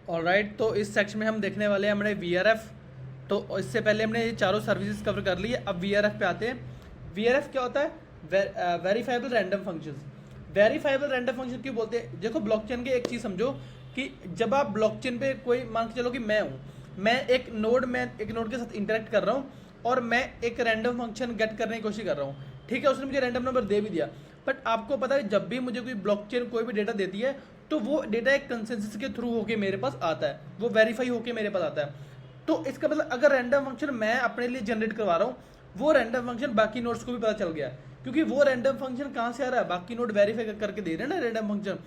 Alright, तो इस section में हम देखने वाले हैं हमने वीआरएफ। तो इससे पहले हमने ये चारों सर्विसेज कवर कर ली है, अब वीआरएफ पे आते हैं। वीआरएफ क्या होता है? Verifiable random functions. Verifiable random function क्यों बोलते हैं? देखो ब्लॉकचेन के एक चीज़ समझो कि जब आप ब्लॉकचेन पे कोई मान के चलो कि मैं हूँ, मैं एक नोड के साथ इंटरेक्ट कर रहा हूँ और मैं एक रैंडम फंक्शन गेट करने की कोशिश कर रहा हूँ, ठीक है, उसने मुझे रैंडम नंबर दे भी दिया। बट आपको पता है जब भी मुझे कोई ब्लॉकचेन कोई भी डेटा देती है तो वो डेटा एक कंसेंसस के थ्रू होके मेरे पास आता है, वो वेरीफाई होके मेरे पास आता है। तो इसका मतलब अगर रैंडम फंक्शन मैं अपने लिए जनरेट करवा रहा हूँ, वो रैंडम फंक्शन बाकी नोड्स को भी पता चल गया है, क्योंकि वो रैंडम फंक्शन कहाँ से आ रहा है, बाकी नोड वेरीफाई करके दे रहे हैं ना रैंडम फंक्शन।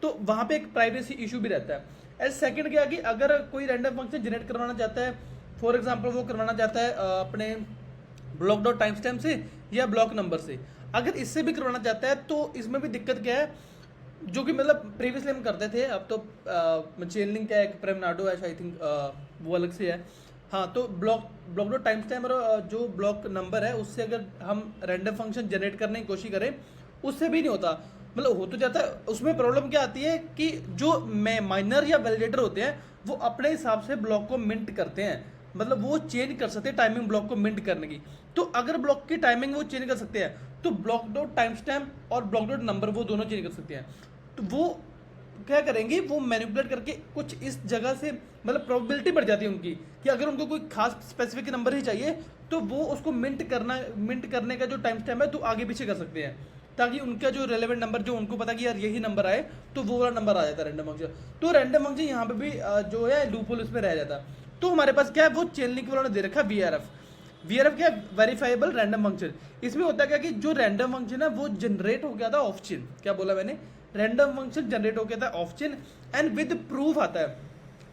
तो वहाँ पे एक प्राइवेसी इशू भी रहता है। एंड सेकंड क्या कि अगर कोई रैंडम फंक्शन जनरेट करवाना चाहता है, फॉर एग्जाम्पल वो करवाना चाहता है अपने ब्लॉक डॉट टाइम स्टैम्प से या ब्लॉक नंबर से, अगर इससे भी करवाना चाहता है तो इसमें भी दिक्कत क्या है, जो कि मतलब प्रीवियसली हम करते थे, अब तो चेन लिंक का एक प्रेमनाडो है आई थिंक, वो अलग से है। हाँ, तो ब्लॉक डॉट टाइम स्टैम्प और जो ब्लॉक नंबर है उससे अगर हम रैंडम फंक्शन जनरेट करने की कोशिश करें, उससे भी नहीं होता, मतलब हो तो जाता है। उसमें प्रॉब्लम क्या आती है कि जो माइनर या वैलिडेटर होते हैं वो अपने हिसाब से ब्लॉक को मिंट करते हैं, मतलब वो चेंज कर सकते हैं टाइमिंग ब्लॉक को मिंट करने की। तो अगर ब्लॉक की टाइमिंग वो चेंज कर सकते हैं तो ब्लॉक डॉट टाइम स्टैम्प और ब्लॉक डॉट नंबर वो दोनों चेंज कर सकते हैं। तो वो क्या करेंगे, वो मैनिपुलेट करके कुछ इस जगह से, मतलब प्रोबेबिलिटी बढ़ जाती है उनकी कि अगर उनको कोई खास स्पेसिफिक नंबर ही चाहिए तो वो उसको मिंट करने का जो टाइम स्टैम्प है तो आगे पीछे कर सकते हैं, ताकि उनका जो रेलेवेंट नंबर जो उनको पता कि यार यही नंबर आए तो वो वाला नंबर आ जाता है रैंडम फंक्शन। तो रैंडम फंक्शन यहाँ पे भी जो है लूपहोल इसमें रह जाता है। तो हमारे पास क्या है, वो चेन लिंक वालों ने दे रखा है वीआरएफ। वीआरएफ क्या है? Verifiable random function. इसमें होता क्या कि जो रैंडम फंक्शन है वो जनरेट हो गया था ऑफ चेन, क्या बोला मैंने, रैंडम फंक्शन जनरेट हो गया था of chain and with proof आता है,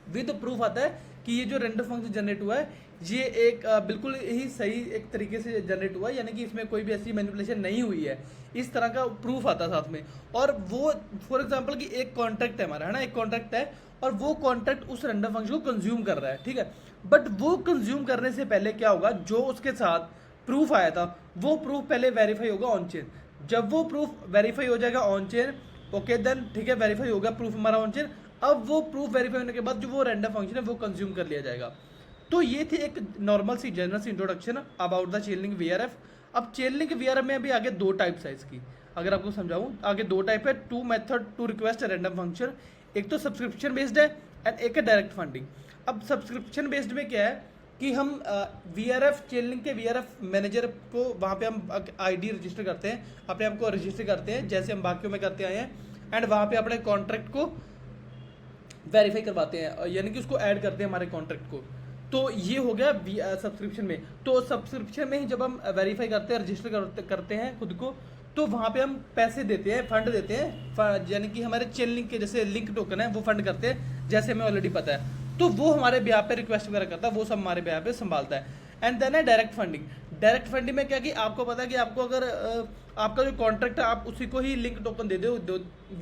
विद प्रूफ आता है कि ये जो रैंडम फंक्शन जनरेट हुआ है ये एक बिल्कुल ही सही एक तरीके से जनरेट हुआ है, यानी कि इसमें कोई भी ऐसी मैनिपुलेशन नहीं हुई है, इस तरह का प्रूफ आता है साथ में। और वो फॉर एग्जांपल कि एक कॉन्ट्रैक्ट है हमारा, है ना, एक कॉन्ट्रैक्ट है और वो कॉन्ट्रैक्ट उस रैंडम फंक्शन को कंज्यूम कर रहा है, ठीक है। बट वो कंज्यूम करने से पहले क्या होगा, जो उसके साथ प्रूफ आया था वो प्रूफ पहले वेरीफाई होगा ऑन चेन। जब वो प्रूफ वेरीफाई हो जाएगा ऑन चेन, ओके देन ठीक है, वेरीफाई हो गया प्रूफ हमारा ऑन चेन। अब वो प्रूफ वेरीफाई होने के बाद जो वो रैंडम फंक्शन है वो कंज्यूम कर लिया जाएगा। तो ये थी एक नॉर्मल सी जनरल सी introduction about the Chainlink VRF. अब चेन लिंक वीआरएफ में अभी आगे दो टाइप्स है इसकी, अगर आपको समझाऊं, आगे दो टाइप है, two method to request random function. एक तो सब्सक्रिप्शन बेस्ड है एंड एक है डायरेक्ट फंडिंग। अब सब्सक्रिप्शन बेस्ड में क्या है कि हम वीआरएफ चेन लिंक के वीआरएफ मैनेजर को वहाँ पे हम आईडी रजिस्टर करते हैं, अपने आप को रजिस्टर करते हैं जैसे हम बाकियों में करते आए हैं, एंड वहाँ पे अपने कॉन्ट्रैक्ट को वेरीफाई करवाते हैं, यानी कि उसको ऐड करते हैं हमारे कॉन्ट्रैक्ट को। तो ये हो गया सब्सक्रिप्शन में। तो सब्सक्रिप्शन में ही जब हम वेरीफाई करते हैं, रजिस्टर करते हैं खुद को, तो वहाँ पे हम पैसे देते हैं, फंड देते हैं, यानी कि हमारे चेन लिंक के जैसे लिंक टोकन है वो फंड करते हैं, जैसे हमें ऑलरेडी पता है। तो वो हमारे ब्याह पे रिक्वेस्ट वगैरह करता है, वो सब हमारे ब्याह पे संभालता है। एंड देन है डायरेक्ट फंडिंग। डायरेक्ट फंडिंग में क्या कि आपको पता है कि आपको अगर आपका जो कॉन्ट्रैक्ट है आप उसी को ही लिंक टोकन दे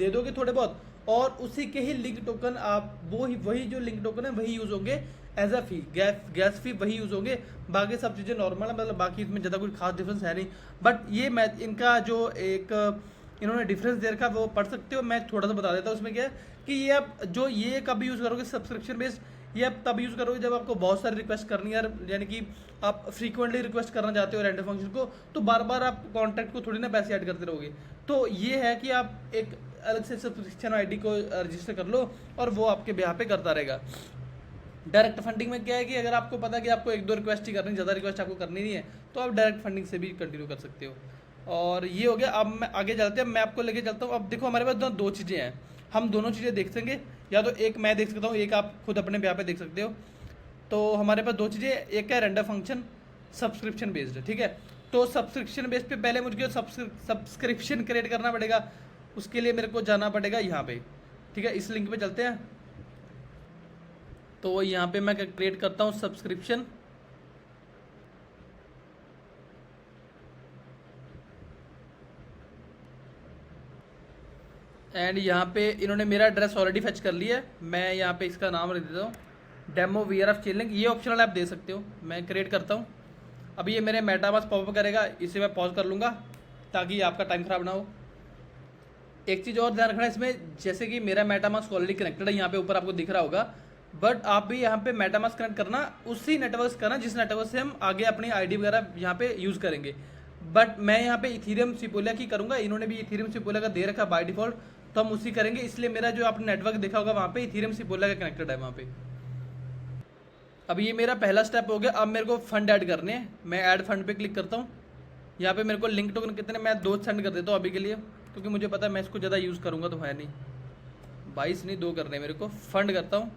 दोगे थोड़े बहुत, और उसी के ही लिंक टोकन आप वही जो लिंक टोकन है वही यूज होंगे एज अ फी, गैस फी वही यूज होंगे। बाकी सब चीज़ें नॉर्मल है, मतलब बाकी इसमें ज़्यादा कोई खास डिफरेंस है नहीं। बट ये मैं इनका जो एक इन्होंने डिफरेंस दे रखा वो पढ़ सकते हो, मैं थोड़ा सा बता देता हूँ उसमें क्या है कि ये आप जो ये कब यूज़ करोगे सब्सक्रिप्शन बेस्ड, ये आप तब यूज़ करोगे जब आपको बहुत सारी रिक्वेस्ट करनी है, यानी कि आप फ्रीक्वेंटली रिक्वेस्ट करना चाहते हो रैंडम फंक्शन को, तो बार बार आप कॉन्ट्रैक्ट को थोड़ी ना पैसे ऐड करते रहोगे। तो ये है कि आप एक अलग से सब्सक्रिप्शन आईडी को रजिस्टर कर लो और वो आपके ब्याह पे करता रहेगा। डायरेक्ट फंडिंग में क्या है कि अगर आपको पता है कि आपको एक दो रिक्वेस्ट ही करनी, ज़्यादा रिक्वेस्ट आपको करनी नहीं है, तो आप डायरेक्ट फंडिंग से भी कंटिन्यू कर सकते हो। और ये हो गया। अब मैं आगे चलते हैं, मैं आपको लेके चलता हूँ। अब देखो हमारे पास दो चीज़ें हैं, हम दोनों चीज़ें देख सकेंगे, या तो एक मैं देख सकता हूँ, एक आप खुद अपने ब्याह पे देख सकते हो। तो हमारे पास दो चीज़ें, एक है रैंडम फंक्शन सब्सक्रिप्शन बेस्ड, ठीक है। तो सब्सक्रिप्शन बेस्ड पे पहले मुझे सब्सक्रिप्शन क्रिएट करना पड़ेगा, उसके लिए मेरे को जाना पड़ेगा यहाँ पे, ठीक है। इस लिंक पे चलते हैं। तो यहाँ पे मैं क्रिएट करता हूँ सब्सक्रिप्शन, एंड यहाँ पे इन्होंने मेरा एड्रेस ऑलरेडी फेच कर लिया है। मैं यहाँ पे इसका नाम रख देता हूँ डेमो वीआरएफ चेन लिंक, ये ऑप्शनल आप दे सकते हो। मैं क्रिएट करता हूँ, अभी ये मेरे मेटामास्क पॉपअप करेगा, इसे मैं पॉज कर लूँगा ताकि आपका टाइम खराब ना हो। एक चीज़ और ध्यान रखना इसमें, जैसे कि मेरा मेटामास्क ऑलरेडी कनेक्टेड है, यहाँ पे ऊपर आपको दिख रहा होगा बट आप भी यहाँ पे मेटामास्क कनेक्ट करना उसी नेटवर्क से करना जिस नेटवर्क से हम आगे अपनी आईडी वगैरह यहाँ पे यूज़ करेंगे। बट मैं यहाँ पे इथीरियम सिपोलिया की करूँगा, इन्होंने भी इथीरियम सिपोलिया का दे रखा बाय डिफॉल्ट, तो हम उसी करेंगे। इसलिए मेरा जो आपने नेटवर्क देखा होगा वहाँ पे इथीरियम सिपोलिया का कनेक्टेड है वहाँ पे। अब ये मेरा पहला स्टेप हो गया। अब मेरे को फंड ऐड करने हैं, मैं ऐड फंड पे क्लिक करता हूँ। यहाँ पे मेरे को लिंक टोकन कितने, मैं 2 सेंड कर देता हूँ अभी के लिए, क्योंकि मुझे पता है मैं इसको ज़्यादा यूज़ करूँगा तो है नहीं। 22 नहीं 2 करने मेरे को। फंड करता हूँ,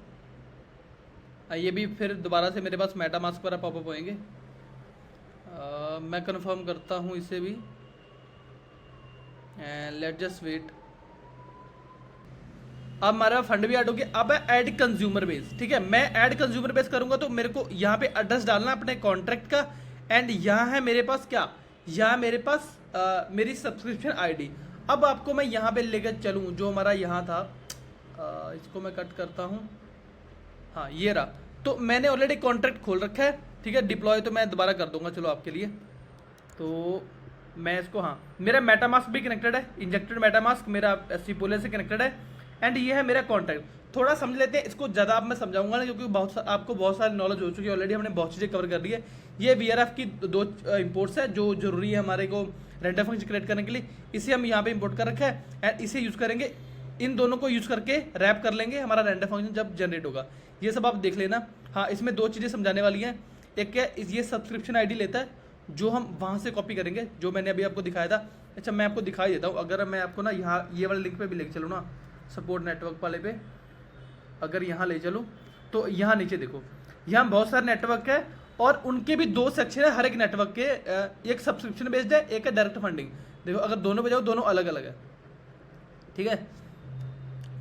ये भी फिर दोबारा से मेरे पास मेटामास्क पर पॉपअप होएंगे। मैं कंफर्म करता हूँ इसे भी, एंड लेट जस्ट वेट। अब हमारा फंड भी ऐड हो गया। अब है ऐड कंज्यूमर बेस, ठीक है। मैं ऐड कंज्यूमर बेस करूंगा तो मेरे को यहाँ पे एड्रेस डालना अपने कॉन्ट्रैक्ट का, एंड यहाँ है मेरे पास क्या, यहाँ मेरे पास मेरी सब्सक्रिप्शन आईडी। अब आपको मैं यहाँ पे लेकर चलूँ, जो हमारा यहाँ था, इसको मैं कट करता हूँ, हाँ ये रहा। तो मैंने ऑलरेडी कॉन्ट्रैक्ट खोल रखा है, ठीक है। डिप्लॉय तो मैं दोबारा कर दूंगा चलो आपके लिए। तो मैं इसको, हाँ मेरा मेटामास्क भी कनेक्टेड है, इंजेक्टेड मेटामास्क मेरा सिपोलिया से कनेक्टेड है, एंड ये है मेरा कॉन्ट्रैक्ट। थोड़ा समझ लेते हैं इसको, ज़्यादा आप मैं समझाऊंगा ना, क्योंकि आपको बहुत सारी नॉलेज हो चुकी है ऑलरेडी, हमने बहुत चीज़ें कवर कर दी है। ये VRF की 2 इंपोर्ट्स है जो जरूरी है हमारे को रेंडम फंक्शन क्रिएट करने के लिए, इसे हम यहाँ पे इंपोर्ट कर रखा है, एंड इसे यूज़ करेंगे। इन दोनों को यूज़ करके रैप कर लेंगे, हमारा रेंडम फंक्शन जब जनरेट होगा। ये सब आप देख लेना। हाँ इसमें 2 चीज़ें समझाने वाली हैं। एक क्या, ये सब्सक्रिप्शन आईडी लेता है जो हम वहाँ से कॉपी करेंगे, जो मैंने अभी आपको दिखाया था। अच्छा मैं आपको दिखाई देता हूँ, अगर मैं आपको ना यहाँ ये वाले लिंक पे भी लेके चलूँ ना, सपोर्ट नेटवर्क वाले पे अगर यहाँ ले चलूँ, तो यहाँ नीचे देखो, यहाँ बहुत सारे नेटवर्क है और उनके भी 2 सेक्शन है हर एक नेटवर्क के। एक सब्सक्रिप्शन बेस्ड है, एक है डायरेक्ट फंडिंग। देखो अगर दोनों पे जाओ, दोनों अलग अलग है, ठीक है।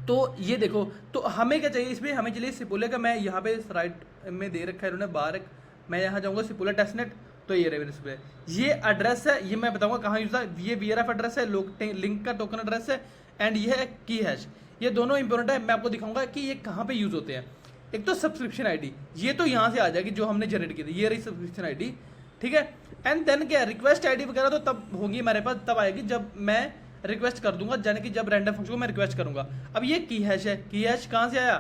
तो ये देखो, तो हमें क्या चाहिए इसमें, हमें चाहिए सिपोलिया का। मैं यहाँ पे राइट में दे रखा है इन्होंने बाहर एक, मैं यहाँ जाऊँगा सिपोलिया टेस्टनेट, तो ये रहे पे ये एड्रेस है, ये मैं बताऊंगा कहाँ यूज है। ये VRF एड्रेस है, लिंक का टोकन एड्रेस है, एंड ये है की हैश। ये दोनों इंपॉर्टेंट है, मैं आपको दिखाऊंगा कि ये कहाँ पे यूज होते हैं। एक तो सब्सक्रिप्शन आईडी, ये तो यहाँ से आ जाएगी जो हमने जनरेट की थी, ये रही सब्सक्रिप्शन आईडी, ठीक है। एंड देन क्या, रिक्वेस्ट आईडी वगैरह तो तब होगी हमारे पास, तब आएगी जब मैं रिक्वेस्ट कर दूंगा, यानी कि जब रैंडम फंक्शन को मैं रिक्वेस्ट करूंगा। अब ये की हैश है, की हैश कहाँ से आया,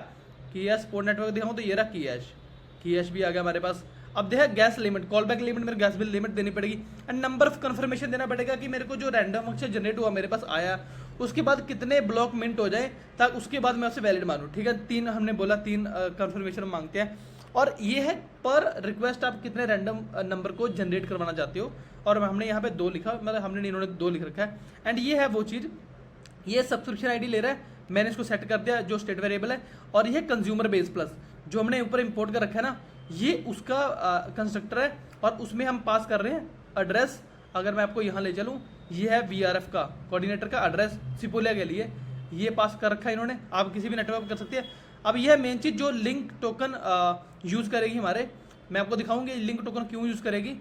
की हैश स्पोर्ट नेटवर्क दिखाऊँ तो ये रहा की हैश भी आ गया हमारे पास। अब देखा gas limit, call back limit, मेरे गैस बिल लिमिट देनी पड़ेगी, एंड नंबर ऑफ कंफर्मेशन देना पड़ेगा कि मेरे को जो रैंडम फंक्शन जनरेट हुआ मेरे पास आया, उसके बाद कितने ब्लॉक मिंट हो जाए ताकि उसके बाद मैं उसे वैलिड मानूं, ठीक है। 3 हमने बोला, 3 कंफर्मेशन मांगते हैं, और ये है पर रिक्वेस्ट आप कितने रैंडम नंबर को जनरेट करवाना चाहते हो। और हमने यहाँ पे 2 लिखा, मतलब हमने इन्होंने 2 लिख रखा है। एंड ये है वो चीज़, ये सब्सक्रिप्शन आईडी ले रहा है, मैंने इसको सेट कर दिया जो स्टेट वेरिएबल है। और ये कंज्यूमर बेस प्लस जो हमने ऊपर इंपोर्ट कर रखा है ना, ये उसका कंस्ट्रक्टर है, और उसमें हम पास कर रहे हैं एड्रेस। अगर मैं आपको यहाँ ले चलूँ, ये है VRF का कोऑर्डिनेटर का एड्रेस सिपोलिया के लिए, ये पास कर रखा है इन्होंने, आप किसी भी नेटवर्क कर सकते हैं। अब यह मेन चीज़ जो लिंक टोकन यूज़ करेगी हमारे, मैं आपको दिखाऊंगी लिंक टोकन क्यों यूज़ करेगी।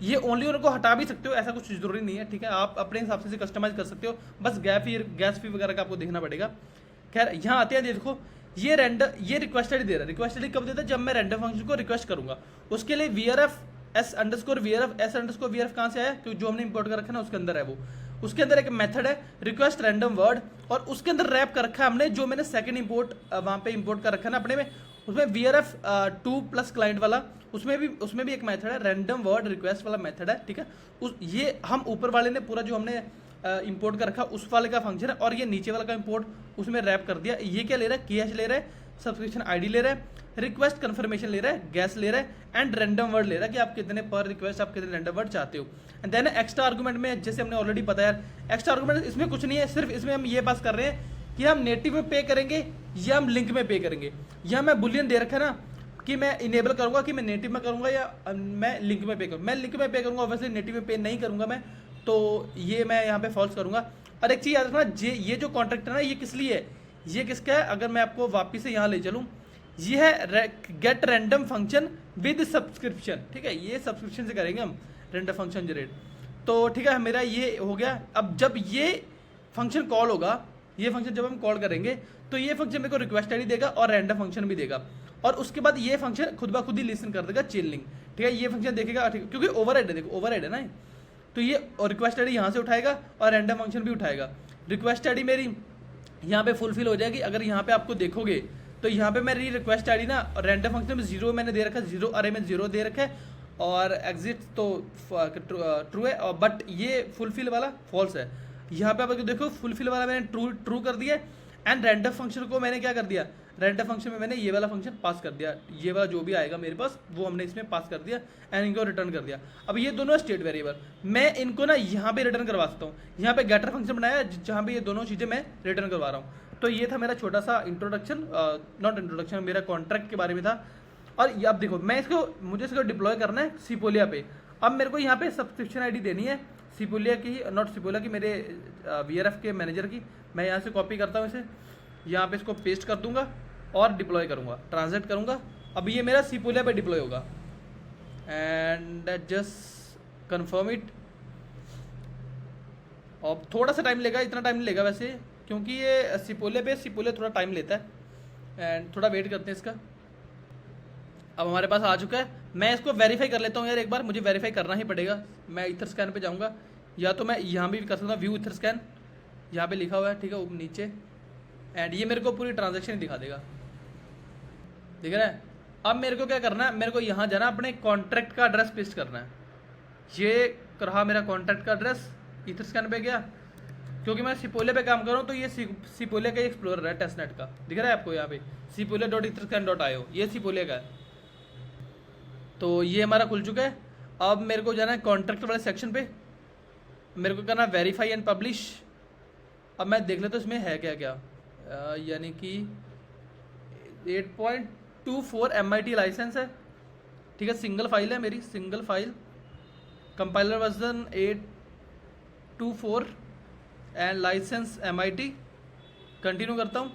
ये ओनली उनको हटा भी सकते हो, ऐसा कुछ जरूरी नहीं है, ठीक है। आप अपने हिसाब से कस्टमाइज कर सकते हो, बस गैस फी वगैरह का आपको देखना पड़ेगा। खैर यहाँ आते हैं, देखो ये रिक्वेस्ट आईडी दे रहा है। रिक्वेस्ट आईडी कब देता है, जब मैं रैंडम फंक्शन को रिक्वेस्ट करूंगा। उसके लिए VRF S_VRF कहाँ से आया, क्योंकि जो हमने इंपोर्ट कर रखा है ना उसके अंदर है वो। उसके अंदर एक मेथड है रिक्वेस्ट रैंडम वर्ड, और उसके अंदर रैप कर रखा है हमने जो मैंने सेकंड इंपोर्ट वहाँ पे इंपोर्ट कर रखा है ना अपने में, उसमें VRF 2 प्लस क्लाइंट वाला, उसमें भी एक मेथड है रैंडम वर्ड रिक्वेस्ट वाला मेथड है, ठीक है। ये हम ऊपर वाले ने पूरा जो हमने इंपोर्ट कर रखा उस वाले का फंक्शन है, और ये नीचे वाला का इंपोर्ट उसमें रैप कर दिया। ये क्या ले रहा है, की हैश ले रहा है, सब्सक्रिप्शन आईडी ले रहा है, रिक्वेस्ट कंफर्मेशन ले रहा है, गैस ले रहा है, एंड रैंडम वर्ड ले रहा है कि आप कितने पर रिक्वेस्ट आप कितने रैंडम वर्ड चाहते हो। एंड देन एक्स्ट्रा आर्गुमेंट में, जैसे हमने ऑलरेडी बताया, एक्स्ट्रा आर्गुमेंट इसमें कुछ नहीं है, सिर्फ इसमें हम ये पास कर रहे हैं कि हम नेटिव में पे करेंगे या हम लिंक में पे करेंगे। या मैं बुलियन दे रखा है ना कि मैं इनेबल करूंगा कि मैं नेटिव में करूंगा या मैं लिंक में पे करूँगा। मैं लिंक में पे करूंगा, ऑब्वियसली नेटिव में पे नहीं करूंगा मैं, तो ये मैं यहाँ पे फॉल्स करूंगा। और एक चीज़ याद रखना, ये जो कॉन्ट्रैक्ट है ना, ये किस लिए है, ये किसका है, अगर मैं आपको वापिस से यहाँ ले चलूँ, ये है gate random function with subscription, ठीक है। ये सब्सक्रिप्शन से करेंगे हम रैंडम फंक्शन जनरेट, तो ठीक है मेरा ये हो गया। अब जब ये फंक्शन कॉल होगा, ये फंक्शन जब हम कॉल करेंगे, तो ये फंक्शन मेरे को रिक्वेस्ट आईडी देगा और रैंडम फंक्शन भी देगा, और उसके बाद ये फंक्शन खुद ब खुद ही लिसन कर देगा चेन लिंक, ठीक है। ये फंक्शन देखेगा, ठीक, क्योंकि ओवरहेड है, देखो ओवरहेड है ना, तो ये रिक्वेस्ट आईडी यहाँ से उठाएगा और रैंडम फंक्शन भी उठाएगा। रिक्वेस्ट आईडी मेरी यहाँ पे फुलफिल हो जाएगी। अगर यहाँ पे आपको देखोगे तो यहाँ पे मेरी रिक्वेस्ट आईडी ना रैंडम फंक्शन में 0 मैंने दे रखा है, 0 अरे में 0 दे रखा है, और एग्जिट तो ट्रू है, और बट ये फुलफिल वाला फॉल्स है। यहाँ पे आप अगर देखो फुलफिल वाला मैंने ट्रू कर दिया, एंड रैंडम फंक्शन को मैंने क्या कर दिया, रैंडम फंक्शन में मैंने ये वाला फंक्शन पास कर दिया, ये वाला जो भी आएगा मेरे पास वो हमने इसमें पास कर दिया एंड इनको रिटर्न कर दिया। अब ये दोनों स्टेट वेरिएबल मैं इनको ना यहाँ पे रिटर्न करवा सकता हूँ, यहाँ पे गेटर फंक्शन बनाया जहाँ पे ये दोनों चीज़ें मैं रिटर्न करवा रहा हूँ। तो ये था मेरा छोटा सा इंट्रोडक्शन, नॉट इंट्रोडक्शन, मेरा कॉन्ट्रैक्ट के बारे में था। और अब देखो मैं मुझे इसको डिप्लॉय करना है सिपोलिया पे। अब मेरे को यहाँ पे सब्सक्रिप्शन आईडी देनी है सिपोलिया की, नॉट सिपोलिया की, मेरे वीआरएफ के मैनेजर की। मैं यहाँ से कॉपी करता हूँ इसे, यहाँ पे इसको पेस्ट कर दूंगा और डिप्लॉय करूँगा, ट्रांसलेट करूँगा। अब ये मेरा सिपोलिया पे डिप्लॉय होगा एंड जस्ट कन्फर्म इट। और थोड़ा सा टाइम लेगा, इतना टाइम नहीं लेगा वैसे, क्योंकि ये सिपोलिया थोड़ा टाइम लेता है एंड थोड़ा वेट करते हैं इसका। अब हमारे पास आ चुका है, मैं इसको वेरीफाई कर लेता हूँ यार एक बार, मुझे वेरीफाई करना ही पड़ेगा। मैं ईथर स्कैन पे जाऊँगा, या तो मैं यहाँ भी कर सकता हूँ व्यू ईथर स्कैन, यहाँ पे लिखा हुआ है, ठीक है, ऊपर नीचे, एंड ये मेरे को पूरी ट्रांजेक्शन ही दिखा देगा, दिख रहा है। अब मेरे को क्या करना है, मेरे को यहाँ जाना, अपने कॉन्ट्रैक्ट का एड्रेस पेस्ट करना है। ये रहा मेरा कॉन्ट्रैक्ट का एड्रेस, ईथर स्कैन पे गया, क्योंकि मैं सिपोलिया पे काम कर रहा हूँ, तो ये सिपोलिया का एक्सप्लोरर है टेस्टनेट का, दिख रहा है आपको यहाँ पे sipolia.etherscan.io, ये सिपोलिया का है। तो ये हमारा खुल चुका है। अब मेरे को जाना है कॉन्ट्रैक्ट वाले सेक्शन पे, मेरे को करना वेरीफाई एंड पब्लिश। अब मैं देख लेता हूँ इसमें है क्या क्या, यानी कि 8.24 MIT लाइसेंस है, ठीक है, सिंगल फाइल है मेरी, single file, compiler version 8.24 and licence MIT। Continue करता हूँ,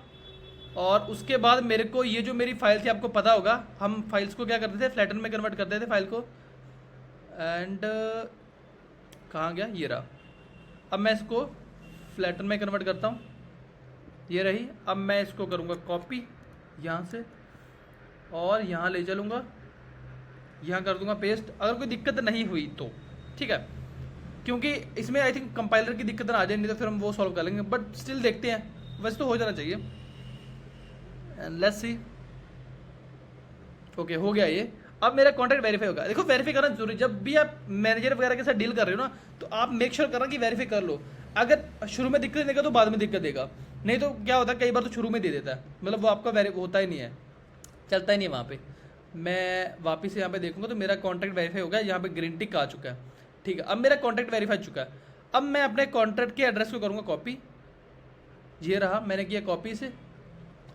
और उसके बाद मेरे को ये जो मेरी फाइल थी, आपको पता होगा हम फाइल्स को क्या करते थे, फ्लैटन में कन्वर्ट करते थे फाइल को, एंड कहाँ गया, ये रहा। अब मैं इसको फ्लैटन में कन्वर्ट करता हूँ, ये रही। अब मैं इसको करूँगा कॉपी यहाँ से, और यहाँ ले चलूँगा, यहाँ कर दूँगा पेस्ट। अगर कोई दिक्कत नहीं हुई तो ठीक है, क्योंकि इसमें आई थिंक कंपाइलर की दिक्कत ना आ जाए, नहीं तो फिर हम वो सॉल्व कर लेंगे, बट स्टिल देखते हैं, वैसे तो हो जाना चाहिए। लेट्स सी, ओके हो गया ये। अब मेरा कॉन्ट्रैक्ट वेरीफाई होगा। देखो वेरीफाई करना जरूरी, जब भी आप मैनेजर वगैरह के साथ डील कर रहे हो ना, तो आप मेक श्योर करना कि वेरीफाई कर लो। अगर शुरू में दिक्कत देगा तो बाद में दिक्कत देगा, नहीं तो क्या होता है कई बार तो शुरू में दे देता है, मतलब वो आपका होता ही नहीं है, चलता ही नहीं है वहाँ पे। मैं वापस यहाँ पे देखूंगा तो मेरा कॉन्ट्रैक्ट वेरीफाई हो गया, यहाँ पे ग्रीन टिक आ चुका है, ठीक है। अब मेरा कॉन्ट्रैक्ट वेरीफाई चुका है। अब मैं अपने कॉन्ट्रैक्ट के एड्रेस को करूँगा कॉपी, ये रहा, मैंने किया कॉपी से।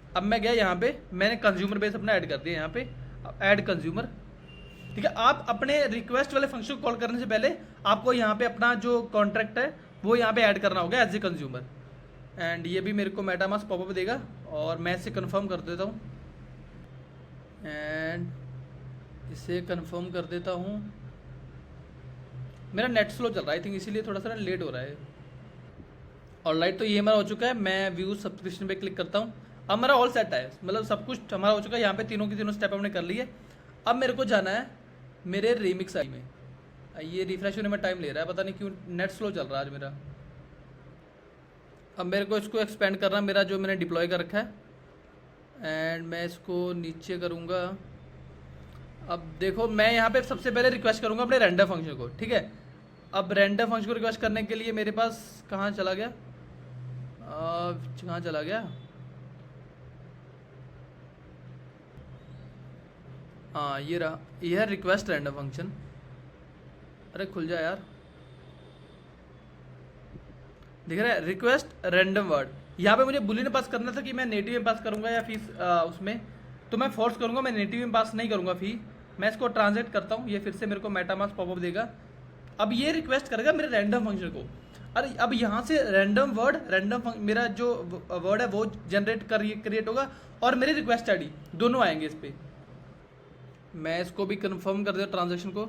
अब मैं गया यहाँ पे, मैंने कंज्यूमर बेस अपना ऐड कर दिया यहाँ पे, ऐड कंज्यूमर, ठीक है। आप अपने रिक्वेस्ट वाले फंक्शन को कॉल करने से पहले आपको यहाँ पे अपना जो कॉन्ट्रैक्ट है वो यहाँ पे ऐड करना होगा एज ए कंज्यूमर, एंड ये भी मेरे को मेटामास्क पॉपअप देगा, और मैं इसे कंफर्म कर देता हूँ, एंड इसे कंफर्म कर देता हूँ। मेरा नेट स्लो चल रहा है आई थिंक, इसीलिए थोड़ा सा लेट हो रहा है। ऑलराइट, तो ये हमारा हो चुका है। मैं व्यू सब्सक्रिप्शन पे क्लिक करता हूँ। अब हमारा ऑल सेट है, मतलब सब कुछ हमारा हो चुका है। यहाँ पे तीनों की तीनों स्टेप हमने कर लिए। अब मेरे को जाना है मेरे रीमिक्स आई में। ये रिफ्रेश होने में टाइम ले रहा है, पता नहीं क्यों, नेट स्लो चल रहा है आज मेरा। अब मेरे को इसको एक्सपेंड करना, मेरा जो मैंने डिप्लॉय कर रखा है, एंड मैं इसको नीचे करूँगा। अब देखो मैं यहाँ पे सबसे पहले रिक्वेस्ट करूँगा अपने रेंडम फंक्शन को, ठीक है। अब रेंडम फंक्शन को रिक्वेस्ट करने के लिए मेरे पास कहाँ चला गया, कहाँ चला गया, हाँ ये रहा, ये है रिक्वेस्ट रेंडम फंक्शन। अरे खुल जा यार, दिख रहा है रिक्वेस्ट रेंडम वर्ड। यहाँ पे मुझे बुलियन पास करना था कि मैं नेटिव में पास करूँगा या फीस उसमें, तो मैं फोर्स करूँगा, मैं नेटिव में पास नहीं करूँगा फी। मैं इसको ट्रांसलेट करता हूँ, ये फिर से मेरे को मेटामास्क पॉपअप देगा। अब ये रिक्वेस्ट करेगा मेरे रैंडम फंक्शन को। अरे अब यहाँ से रैंडम वर्ड, मेरा जो वर्ड है वो जनरेट क्रिएट होगा, और मेरी रिक्वेस्ट आईडी दोनों आएंगे इस पर। मैं इसको भी कंफर्म कर देता ट्रांजेक्शन को।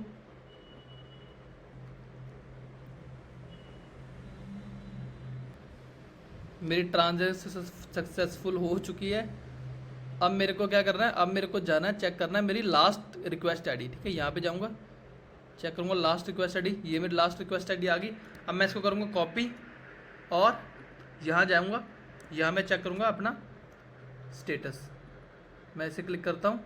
मेरी ट्रांजेक्शन सक्सेसफुल हो चुकी है। अब मेरे को क्या करना है, अब मेरे को जाना है चेक करना है मेरी लास्ट रिक्वेस्ट आईडी, ठीक है। यहाँ पे जाऊँगा, चेक करूँगा लास्ट रिक्वेस्ट आईडी, ये मेरी लास्ट रिक्वेस्ट आईडी आ गई। अब मैं इसको करूँगा कॉपी, और यहाँ जाऊँगा, यहाँ मैं चेक करूँगा अपना स्टेटस, मैं इसे क्लिक करता हूँ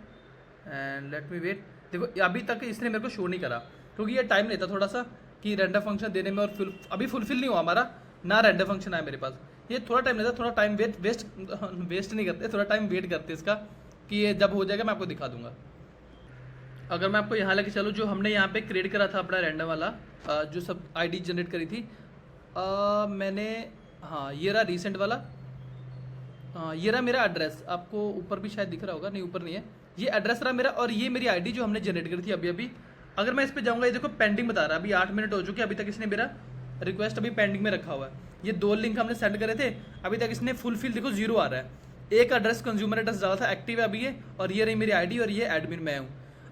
एंड लेट मी वेट। देखो अभी तक इसने मेरे को शो नहीं करा क्योंकि ये टाइम लेता थोड़ा सा कि रैंडम फंक्शन देने में, और अभी फुलफिल नहीं हुआ हमारा, ना रैंडम फंक्शन आया मेरे पास। ये थोड़ा टाइम लेता, थोड़ा टाइम वेस्ट नहीं करते, थोड़ा टाइम वेट करते इसका कि ये जब हो जाएगा मैं आपको दिखा दूंगा। अगर मैं आपको यहाँ लेके चलूँ, जो हमने यहाँ पे क्रिएट करा था अपना रैंडम वाला, जो सब आईडी जनरेट करी थी, मैंने, हाँ ये रहा रिसेंट वाला, ये रहा मेरा एड्रेस, आपको ऊपर भी शायद दिख रहा होगा, नहीं ऊपर नहीं है, ये एड्रेस रहा मेरा, और ये मेरी आईडी जो हमने जनरेट करी थी अभी अभी। अगर मैं इस पर जाऊँगा, ये देखो पेंडिंग बता रहा है, अभी 8 मिनट हो चुके, अभी तक इसने मेरा रिक्वेस्ट अभी पेंडिंग में रखा हुआ है। ये 2 लिंक हमने सेंड करे थे, अभी तक इसने फुलफिल, देखो 0 आ रहा है। एक एड्रेस कंज्यूमर एड्रेस डाला था, एक्टिव है अभी ये, और ये रही मेरी आईडी, और ये एडमिन मैं हूँ।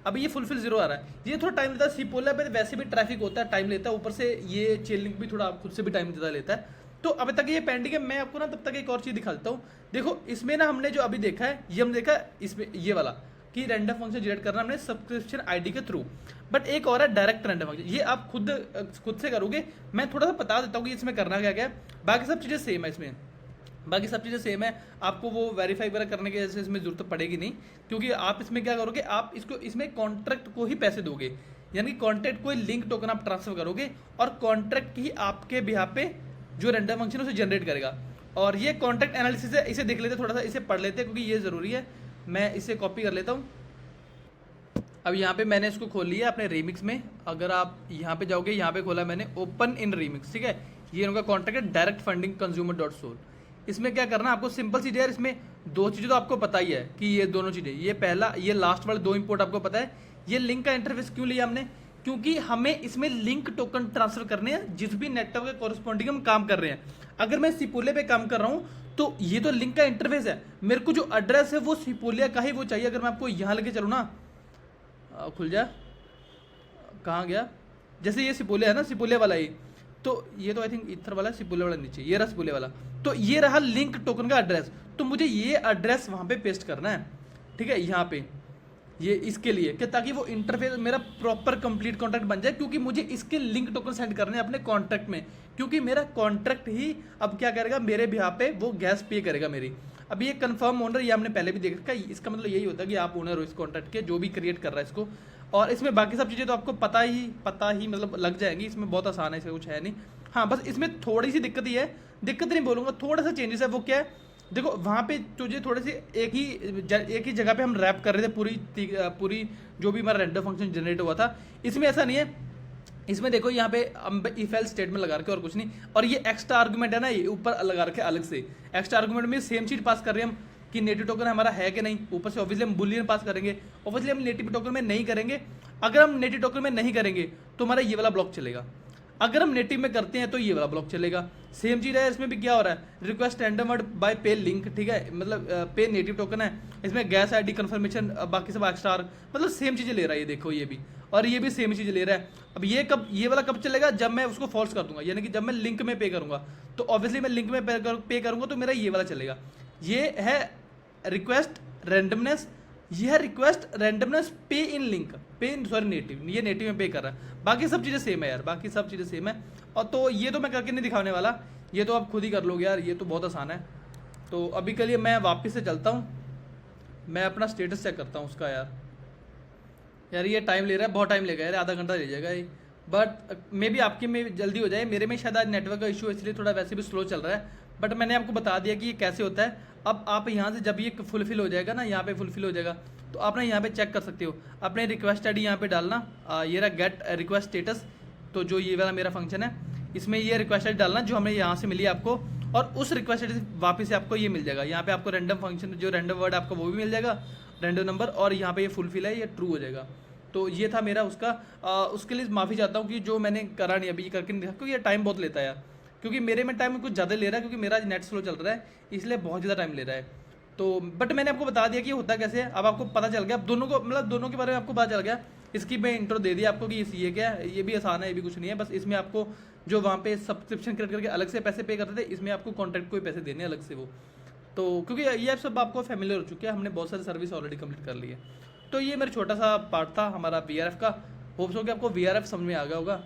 अभी ये फुलफिल 0 आ रहा है। ये थोड़ा टाइम लेता है, सिपोला पे वैसे भी ट्रैफिक होता है, टाइम लेता है, ऊपर से ये चेन लिंक भी थोड़ा खुद से भी टाइम ज़्यादा लेता है। तो अभी तक ये पेंडिंग है। मैं आपको ना तब तक एक और चीज़ दिखाता हूँ। देखो इसमें ना हमने जो अभी देखा है, ये हमने देखा इसमें ये वाला कि रैंडम फंक्शन जनरेट करना हमने सब्सक्रिप्शन आईडी के थ्रू, बट एक और है डायरेक्ट रैंडम फंक्शन, ये आप खुद से करोगे। मैं थोड़ा सा बता देता हूँ कि इसमें करना क्या क्या है। बाकी सब चीज़ें सेम है, इसमें बाकी सब चीज़ें सेम है। आपको वो वेरीफाई वगैरह करने की जैसे इसमें जरूरत पड़ेगी नहीं, क्योंकि आप इसमें क्या करोगे, आप इसको इसमें कॉन्ट्रैक्ट को ही पैसे दोगे, यानी कि कॉन्ट्रैक्ट को ही लिंक टोकन आप ट्रांसफर करोगे, और कॉन्ट्रैक्ट ही आपके बिहाफ पे जो रैंडम फंक्शन है उसे जनरेट करेगा। और ये कॉन्ट्रैक्ट एनालिसिस है, इसे देख लेते थोड़ा सा, इसे पढ़ लेते हैं क्योंकि ये ज़रूरी है। मैं इसे कॉपी कर लेता हूँ। अब यहाँ पे मैंने इसको खोल लिया अपने रीमिक्स में। अगर आप यहाँ पे जाओगे, यहाँ पे खोला मैंने ओपन इन रीमिक्स, ठीक है। ये उनका कॉन्ट्रैक्ट है direct funding consumer dot sol. इसमें क्या करना है आपको, सिंपल सी यार, इसमें 2 चीज़ें तो आपको पता ही है कि ये दोनों चीज़ें, ये पहला, ये लास्ट वाले 2 इंपोर्ट आपको पता है। ये लिंक का इंटरफेस क्यों लिया हमने, क्योंकि हमें इसमें लिंक टोकन ट्रांसफर करने हैं जिस भी नेटवर्क के कॉरस्पॉन्डिंग हम काम कर रहे हैं। अगर मैं सिपोले पे काम कर रहा हूँ तो ये तो लिंक का इंटरफेस है, मेरे को जो एड्रेस है वो सिपोलिया का ही वो चाहिए। अगर मैं आपको यहाँ लेके चलूँ ना, खुल जा, कहाँ गया, जैसे ये सिपोलिया है ना, सिपोलिया वाला ही, तो ये तो आई थिंक इथर वाला, सिपोलिया वाला नीचे, ये रहा सिपोलिया वाला। तो ये रहा लिंक टोकन का एड्रेस, तो मुझे ये एड्रेस वहाँ पे पेस्ट करना है, ठीक है, यहाँ पे, ये इसके लिए कि ताकि वो इंटरफेस मेरा प्रॉपर कंप्लीट कॉन्ट्रैक्ट बन जाए, क्योंकि मुझे इसके लिंक टोकन सेंड करने हैं अपने कॉन्ट्रैक्ट में, क्योंकि मेरा कॉन्ट्रैक्ट ही अब क्या करेगा मेरे बिहाफ पे, वो गैस पे करेगा मेरी। अब ये कंफर्म ओनर, ये हमने पहले भी देख रखा है, इसका मतलब यही होता है कि आप ओनर हो इस कॉन्ट्रैक्ट के, जो भी क्रिएट कर रहा है इसको। और इसमें बाकी सब चीज़ें तो आपको पता ही मतलब लग जाएंगी, इसमें बहुत आसान है, इसका कुछ है नहीं। हाँ बस इसमें थोड़ी सी दिक्कत ही है, दिक्कत नहीं बोलूँगा, थोड़ा सा चेंजेस है। वो क्या है, देखो वहाँ पे तुझे थोड़े से एक ही जगह पे हम रैप कर रहे थे पूरी जो भी हमारा रैंडम फंक्शन जनरेट हुआ था। इसमें ऐसा नहीं है, इसमें देखो यहाँ पे हम इफ एल्स स्टेटमेंट लगा रखे और कुछ नहीं, और ये एक्स्ट्रा आर्गुमेंट है ना, ये ऊपर लगा रखे अलग से। एक्स्ट्रा आर्गुमेंट में सेम चीज पास कर रहे हैं हम कि नेटिव टोकन हमारा है कि नहीं, ऊपर से ऑब्वियसली हम बुलियन पास करेंगे। ऑब्वियसली हम नेटिव टोकन में नहीं करेंगे, अगर हम नेटिव टोकन में नहीं करेंगे तो हमारा ये वाला ब्लॉक चलेगा, अगर हम नेटिव में करते हैं तो ये वाला ब्लॉक चलेगा। सेम चीज़ है इसमें भी, क्या हो रहा है, रिक्वेस्ट रैंडम वर्ड बाय पे लिंक, ठीक है, मतलब पे नेटिव टोकन है, इसमें गैस आईडी कंफर्मेशन, बाकी सब एक्स्ट्रा, मतलब सेम चीज़ें ले रहा है ये, देखो ये भी, और ये भी सेम चीज़ ले रहा है। अब ये वाला कब चलेगा, जब मैं उसको फॉल्स कर दूंगा, यानी कि जब मैं लिंक में पे करूंगा, तो ऑब्वियसली मैं लिंक में पे करूंगा तो मेरा ये वाला चलेगा। ये है रिक्वेस्ट रैंडमनेस, ये है रिक्वेस्ट रैंडमनेस पे इन लिंक, नेटिव, ये नेटिव में पे कर रहा है। बाकी सब चीज़ें सेम है यार, बाकी सब चीज़ें सेम है। और तो ये तो मैं करके नहीं दिखाने वाला, ये तो आप खुद ही कर लोगे यार, ये तो बहुत आसान है। तो अभी के लिए मैं वापस से चलता हूँ, मैं अपना स्टेटस चेक करता हूँ उसका। यार ये टाइम ले रहा है, बहुत टाइम लेगा यार, आधा घंटा ले जाएगा ये, बट मे बी आपके में जल्दी हो जाए, मेरे में शायद आज नेटवर्क का इशू है इसलिए थोड़ा वैसे भी स्लो चल रहा है, बट मैंने आपको बता दिया कि ये कैसे होता है। अब आप यहाँ से जब ये फुलफिल हो जाएगा ना, यहाँ पे फुलफिल हो जाएगा, तो आप ना यहाँ पे चेक कर सकते हो, अपने रिक्वेस्ट आईडी यहाँ पे डालना, ये रहा गेट रिक्वेस्ट स्टेटस, तो जो ये वाला मेरा फंक्शन है, इसमें ये रिक्वेस्ट आईडी डालना जो हमें यहाँ से मिली आपको, और उस रिक्वेस्ट आईडी से वापस से आपको ये मिल जाएगा। यहाँ पे आपको रैंडम फंक्शन, जो रैंडम वर्ड आपका वो भी मिल जाएगा, रैंडम नंबर, और यहाँ पे ये फुलफिल है, ये ट्रू हो जाएगा। तो ये था मेरा उसका, उसके लिए माफ़ी चाहता हूँ कि जो मैंने करा नहीं अभी करके नहीं देखा, क्योंकि ये टाइम बहुत लेता है यार, क्योंकि मेरे में टाइम कुछ ज़्यादा ले रहा है, क्योंकि मेरा नेट स्लो चल रहा है, इसलिए बहुत ज़्यादा टाइम ले रहा है। तो बट मैंने आपको बता दिया कि ये होता कैसे है, अब आपको पता चल गया, अब दोनों को, मतलब दोनों के बारे में आपको पता चल गया। इसकी मैं इंट्रो दे दी आपको कि ये क्या है, ये भी आसान है, ये भी कुछ नहीं है, बस इसमें आपको जो वहाँ पे सब्सक्रिप्शन क्रिएट करके अलग से पैसे पे करते थे, इसमें आपको कॉन्ट्रैक्ट को ही पैसे देने अलग से वो, तो क्योंकि ये सब आपको फैमिलियर हो चुके हैं, हमने बहुत सारी सर्विस ऑलरेडी कंप्लीट कर ली है। तो ये मेरा छोटा सा पार्ट था हमारा VRF का, होप्स हो कि आपको VRF समझ में आ गया होगा।